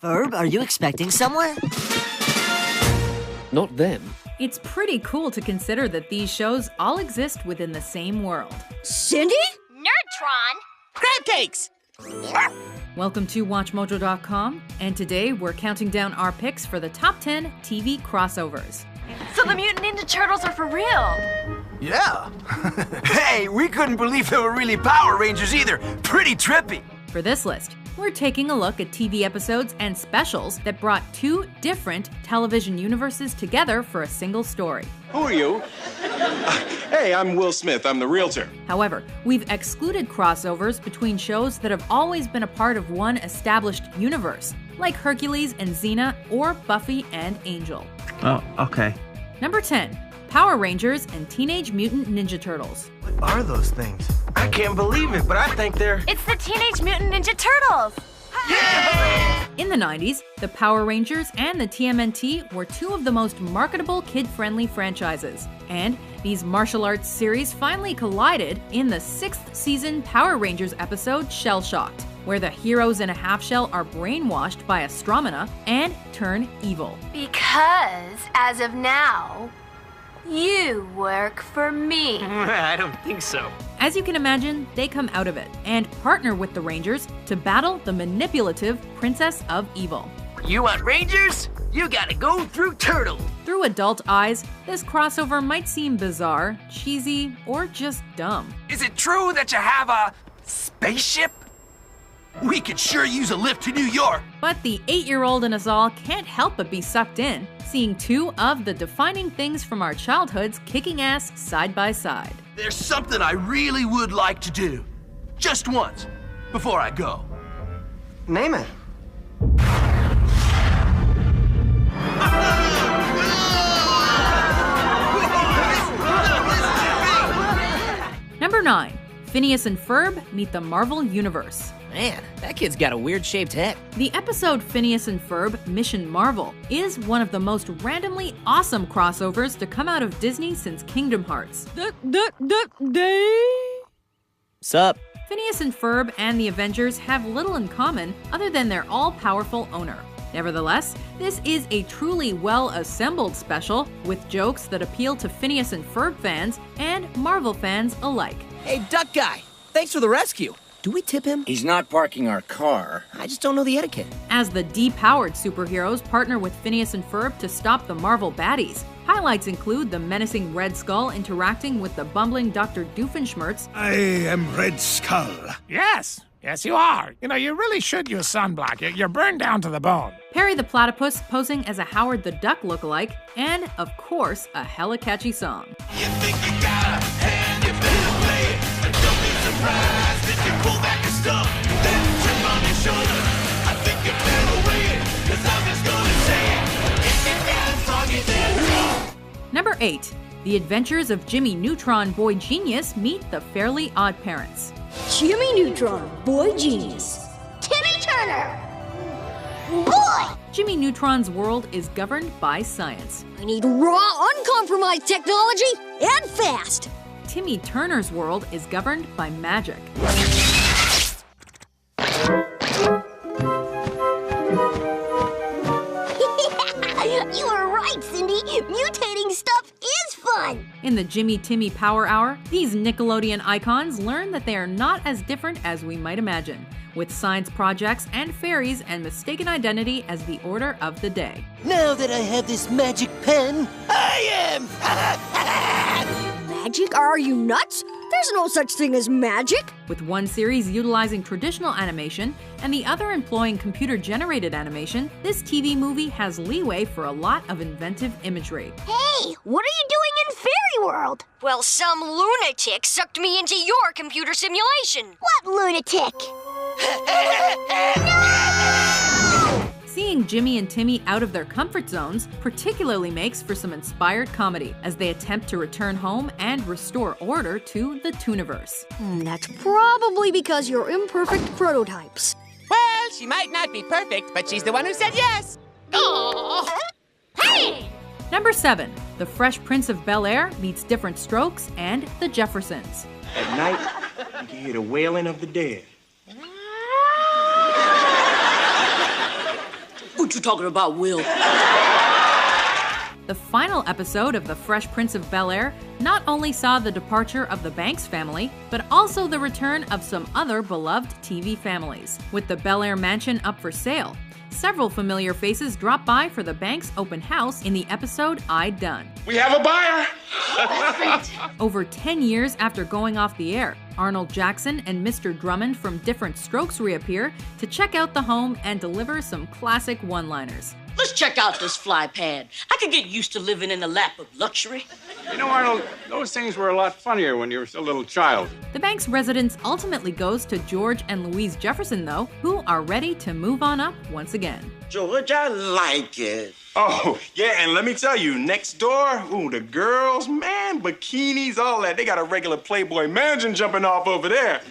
Ferb, are you expecting someone? Not them. It's pretty cool to consider that these shows all exist within the same world. Cindy? Nerdtron! Crab cakes! Welcome to WatchMojo.com, and today we're counting down our picks for the top 10 TV crossovers. So the Mutant Ninja Turtles are for real! Yeah. Hey, we couldn't believe they were really Power Rangers either. Pretty trippy. For this list, we're taking a look at TV episodes and specials that brought two different television universes together for a single story. Who are you? Hey, I'm Will Smith. I'm the realtor. However, we've excluded crossovers between shows that have always been a part of one established universe, like Hercules and Xena or Buffy and Angel. Oh, okay. Number 10, Power Rangers and Teenage Mutant Ninja Turtles. What are those things? I can't believe it, but I think they're... It's the Teenage Mutant Ninja Turtles! Yeah! In the 90s, the Power Rangers and the TMNT were two of the most marketable kid-friendly franchises. And these martial arts series finally collided in the 6th season Power Rangers episode Shell Shocked, where the heroes in a half-shell are brainwashed by Astromina and turn evil. Because, as of now, you work for me. I don't think so. As you can imagine, they come out of it and partner with the Rangers to battle the manipulative Princess of Evil. You want Rangers? You gotta go through Turtle. Through adult eyes, this crossover might seem bizarre, cheesy, or just dumb. Is it true that you have a spaceship? We could sure use a lift to New York. But the 8-year-old in us all can't help but be sucked in, seeing two of the defining things from our childhoods kicking ass side by side. There's something I really would like to do. Just once, before I go. Name it. Number 9, Phineas and Ferb meet the Marvel Universe. Man, that kid's got a weird-shaped head. The episode Phineas and Ferb Mission Marvel is one of the most randomly awesome crossovers to come out of Disney since Kingdom Hearts. Sup? Phineas and Ferb and the Avengers have little in common other than their all-powerful owner. Nevertheless, this is a truly well-assembled special with jokes that appeal to Phineas and Ferb fans and Marvel fans alike. Hey, Duck Guy, thanks for the rescue. Do we tip him? He's not parking our car. I just don't know the etiquette. As the depowered superheroes partner with Phineas and Ferb to stop the Marvel baddies, highlights include the menacing Red Skull interacting with the bumbling Dr. Doofenshmirtz. I am Red Skull. Yes, you are. You know, you really should use sunblock. You're burned down to the bone. Perry the Platypus posing as a Howard the Duck lookalike, and, of course, a hella catchy song. You think you got a hand, you better play it. And don't be surprised if you pull back your stuff. Then trip on your shoulder. I think you better weigh it, 'cause I'm just gonna say it. If you dance on your dance. Number 8. The Adventures of Jimmy Neutron Boy Genius meet the Fairly Odd Parents. Jimmy Neutron, Boy Genius. Timmy Turner! Boy! Jimmy Neutron's world is governed by science. I need raw, uncompromised technology and fast. Timmy Turner's world is governed by magic. You were right, Cindy. Mutating stuff is fun. In the Jimmy Timmy Power Hour, these Nickelodeon icons learn that they are not as different as we might imagine, with science projects and fairies and mistaken identity as the order of the day. Now that I have this magic pen, I am... Magic? Are you nuts? There's no such thing as magic. With one series utilizing traditional animation and the other employing computer-generated animation, this TV movie has leeway for a lot of inventive imagery. Hey, what are you doing in Fairy World? Well, some lunatic sucked me into your computer simulation. What lunatic? Seeing Jimmy and Timmy out of their comfort zones particularly makes for some inspired comedy as they attempt to return home and restore order to the Tooniverse. That's probably because you're imperfect prototypes. Well, she might not be perfect, but she's the one who said yes. Aww. Hey! Number 7. The Fresh Prince of Bel-Air meets Different Strokes and The Jeffersons. At night, you can hear the wailing of the dead. what you talking about, Will. The final episode of The Fresh Prince of Bel-Air not only saw the departure of the Banks family, but also the return of some other beloved TV families. With the Bel-Air mansion up for sale, several familiar faces dropped by for the Banks open house in the episode I'd Done. We have a buyer! Over 10 years after going off the air, Arnold Jackson and Mr. Drummond from Different Strokes reappear to check out the home and deliver some classic one-liners. Let's check out this fly pad. I could get used to living in the lap of luxury. You know, Arnold, those things were a lot funnier when you were still a little child. The Banks' residence ultimately goes to George and Louise Jefferson, though, who are ready to move on up once again. George, I like it. Oh, yeah, and let me tell you, next door, ooh, the girls, man, bikinis, all that. They got a regular Playboy mansion jumping off over there.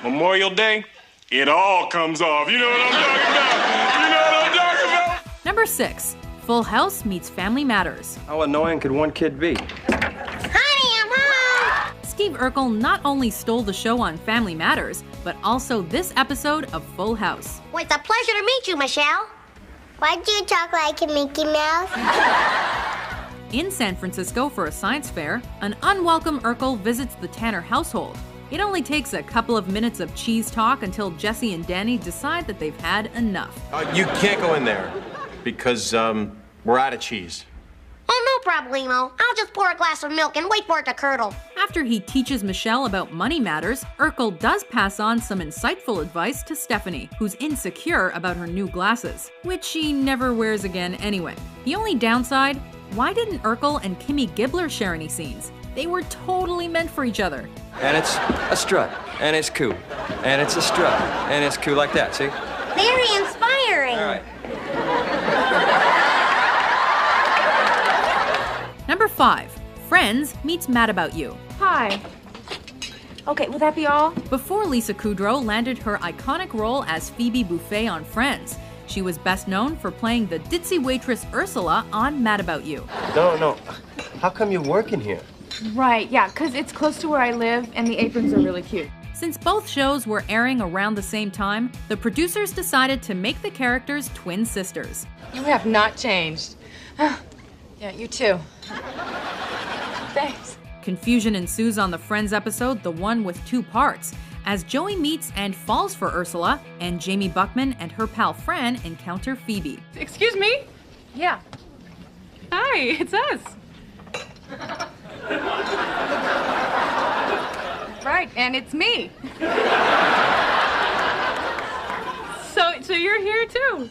Memorial Day, it all comes off. You know what I'm talking about? You know what I'm talking about? Number 6. Full House meets Family Matters. How annoying could one kid be? Honey, I'm home! Steve Urkel not only stole the show on Family Matters, but also this episode of Full House. Well, it's a pleasure to meet you, Michelle. Why do you talk like a Mickey Mouse? In San Francisco for a science fair, an unwelcome Urkel visits the Tanner household. It only takes a couple of minutes of cheese talk until Jesse and Danny decide that they've had enough. You can't go in there because we're out of cheese. Oh, no problemo. I'll just pour a glass of milk and wait for it to curdle. After he teaches Michelle about money matters, Urkel does pass on some insightful advice to Stephanie, who's insecure about her new glasses, which she never wears again anyway. The only downside, why didn't Urkel and Kimmy Gibbler share any scenes? They were totally meant for each other. And it's a strut, and it's cool, and it's a strut, and it's cool like that, see? Very inspiring. All right. Number 5. Friends meets Mad About You. Hi. Okay, will that be all? Before Lisa Kudrow landed her iconic role as Phoebe Buffay on Friends, she was best known for playing the ditzy waitress Ursula on Mad About You. No. How come you're working here? Right, yeah, because it's close to where I live and the aprons are really cute. Since both shows were airing around the same time, the producers decided to make the characters twin sisters. You have not changed. Yeah, you too. Thanks. Confusion ensues on the Friends episode, the one with 2 parts, as Joey meets and falls for Ursula, and Jamie Buckman and her pal Fran encounter Phoebe. Excuse me? Yeah. Hi, it's us. Right, and it's me. So you're here too,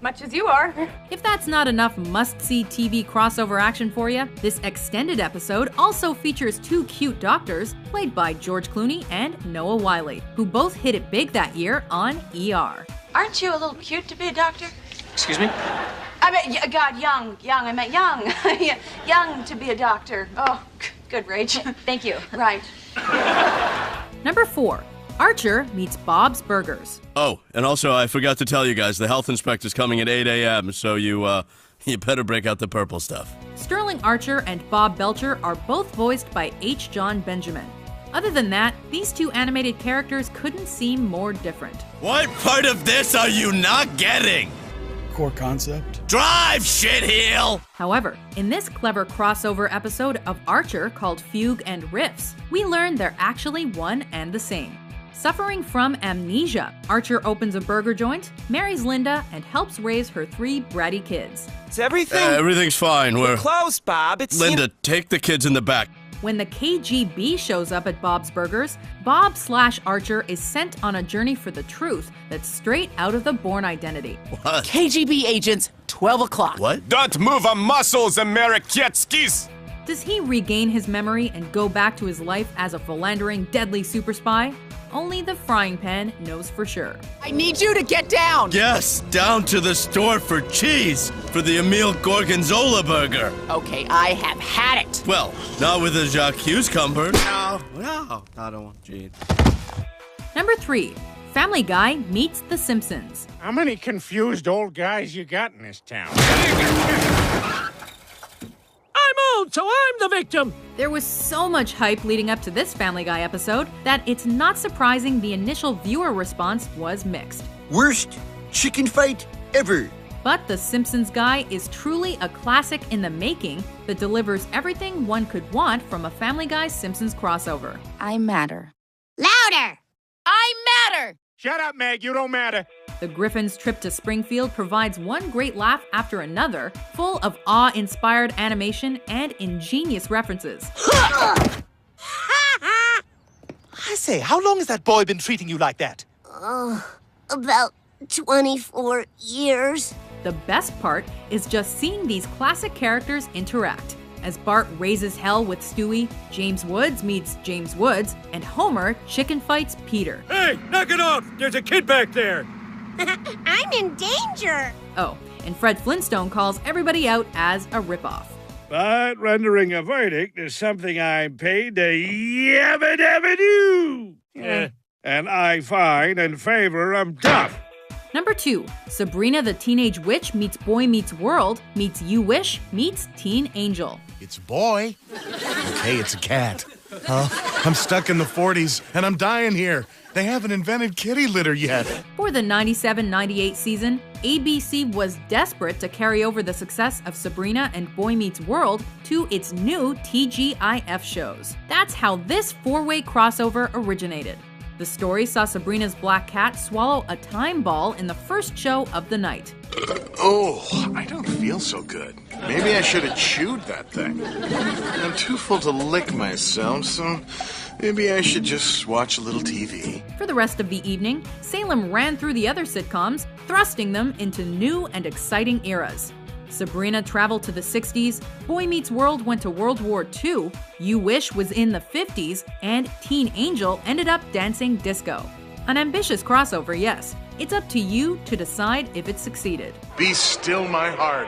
much as you are. If that's not enough must-see TV crossover action for you, this extended episode also features 2 cute doctors played by George Clooney and Noah Wyle, who both hit it big that year on ER. Aren't you a little cute to be a doctor? Excuse me? I meant, God, young. I meant young. Yeah, young to be a doctor. Oh, good, Rach. Thank you. Right. Number 4. Archer meets Bob's Burgers. Oh, and also I forgot to tell you guys, the health inspector's coming at 8 a.m., so you better break out the purple stuff. Sterling Archer and Bob Belcher are both voiced by H. John Benjamin. Other than that, these 2 animated characters couldn't seem more different. What part of this are you not getting? Core concept. Drive, shitheel! However, in this clever crossover episode of Archer called Fugue and Riffs, we learn they're actually one and the same. Suffering from amnesia, Archer opens a burger joint, marries Linda, and helps raise her 3 bratty kids. Is everything? Everything's fine. We're close, Bob. It's Linda, take the kids in the back. When the KGB shows up at Bob's Burgers, Bob/Archer is sent on a journey for the truth that's straight out of the Bourne Identity. What? KGB agents, 12 o'clock. What? Don't move a muscles, Amerikietskis! Does he regain his memory and go back to his life as a philandering, deadly super spy? Only the frying pan knows for sure. I need you to get down. Yes, down to the store for cheese for the Emil Gorgonzola burger. Okay, I have had it. Well, not with a Jacques cucumber. No, I don't want Gene. Number 3. Family Guy meets The Simpsons. How many confused old guys you got in this town? I'm old, so I'm the victim. There was so much hype leading up to this Family Guy episode that it's not surprising the initial viewer response was mixed. Worst chicken fight ever. But The Simpsons Guy is truly a classic in the making that delivers everything one could want from a Family Guy Simpsons crossover. I matter. Louder! I matter! Shut up, Meg. You don't matter. The Griffins' trip to Springfield provides one great laugh after another, full of awe-inspired animation and ingenious references. I say, how long has that boy been treating you like that? About 24 years. The best part is just seeing these classic characters interact. As Bart raises hell with Stewie, James Woods meets James Woods, and Homer chicken fights Peter. Hey, knock it off! There's a kid back there! I'm in danger. Oh, and Fred Flintstone calls everybody out as a ripoff. But rendering a verdict is something I'm paid to yabba dabba do. And I find and favor of tough. Number 2, Sabrina the Teenage Witch meets Boy Meets World meets You Wish meets Teen Angel. It's a boy. Okay, it's a cat. I'm stuck in the 40s, and I'm dying here. They haven't invented kitty litter yet. For the 97-98 season, ABC was desperate to carry over the success of Sabrina and Boy Meets World to its new TGIF shows. That's how this four-way crossover originated. The story saw Sabrina's black cat swallow a time ball in the first show of the night. Oh, I don't feel so good. Maybe I should have chewed that thing. I'm too full to lick myself, so maybe I should just watch a little TV. For the rest of the evening, Salem ran through the other sitcoms, thrusting them into new and exciting eras. Sabrina traveled to the 60s, Boy Meets World went to World War II, You Wish was in the 50s, and Teen Angel ended up dancing disco. An ambitious crossover, yes. It's up to you to decide if it succeeded. Be still my heart.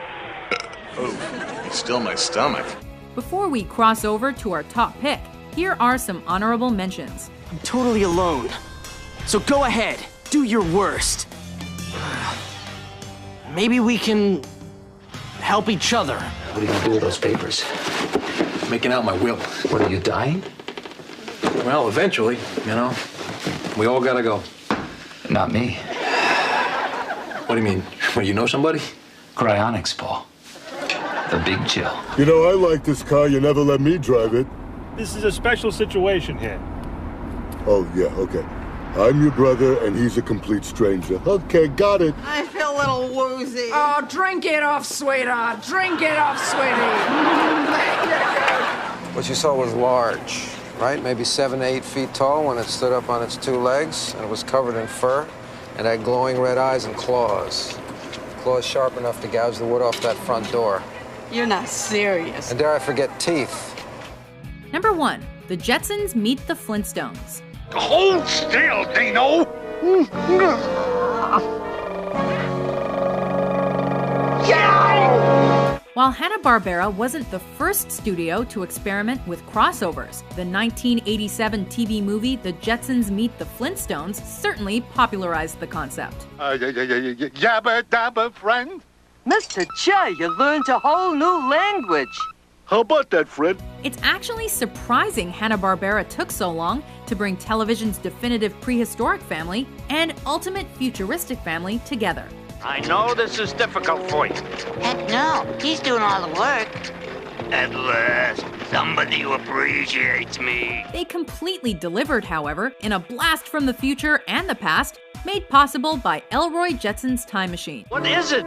Oh, be still my stomach. Before we cross over to our top pick, here are some honorable mentions. I'm totally alone. So go ahead, do your worst. Maybe we can help each other. What are you gonna do with those papers? Making out my will. What, are you dying? Well, eventually, you know. We all gotta go. Not me. What do you mean? What, you know somebody? Cryonics, Paul. The big chill. You know, I like this car. You never let me drive it. This is a special situation here. Oh, yeah, okay. I'm your brother, and he's a complete stranger. Okay, got it. I feel a little woozy. Oh, drink it off, sweetheart. Drink it off, sweetie. What you saw was large, right? Maybe 7 to 8 feet tall when it stood up on its two legs, and it was covered in fur, and had glowing red eyes and claws. Claws sharp enough to gouge the wood off that front door. You're not serious. And dare I forget teeth. Number 1, The Jetsons meet the Flintstones. Hold still, Dino! While Hanna-Barbera wasn't the first studio to experiment with crossovers, the 1987 TV movie The Jetsons Meet the Flintstones certainly popularized the concept. Yabba dabba, friend. Mr. Che, you learned a whole new language. How about that, Fred? It's actually surprising Hanna-Barbera took so long to bring television's definitive prehistoric family and ultimate futuristic family together. I know this is difficult for you. Heck no, he's doing all the work. At last, somebody who appreciates me. They completely delivered, however, in a blast from the future and the past, made possible by Elroy Jetson's time machine. What is it?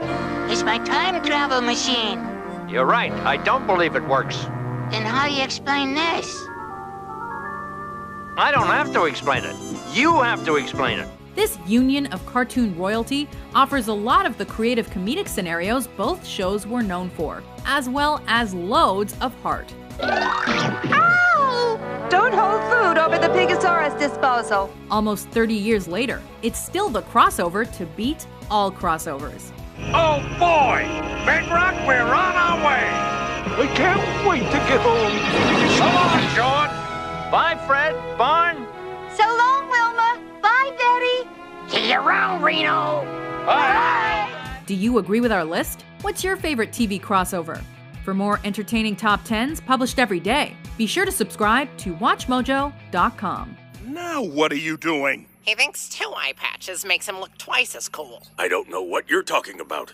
It's my time travel machine. You're right. I don't believe it works. Then how do you explain this? I don't have to explain it. You have to explain it. This union of cartoon royalty offers a lot of the creative comedic scenarios both shows were known for, as well as loads of heart. Ow! Don't hold food over the Pigosaurus disposal. Almost 30 years later, it's still the crossover to beat all crossovers. Oh boy! Bedrock, we're on our way! I can't wait to get home. Come on, George! Bye, Fred. Barn. So long, Wilma. Bye, Betty. See you around, Reno. Bye. Do you agree with our list? What's your favorite TV crossover? For more entertaining top 10s published every day, be sure to subscribe to WatchMojo.com. Now what are you doing? He thinks 2 eye patches makes him look twice as cool. I don't know what you're talking about.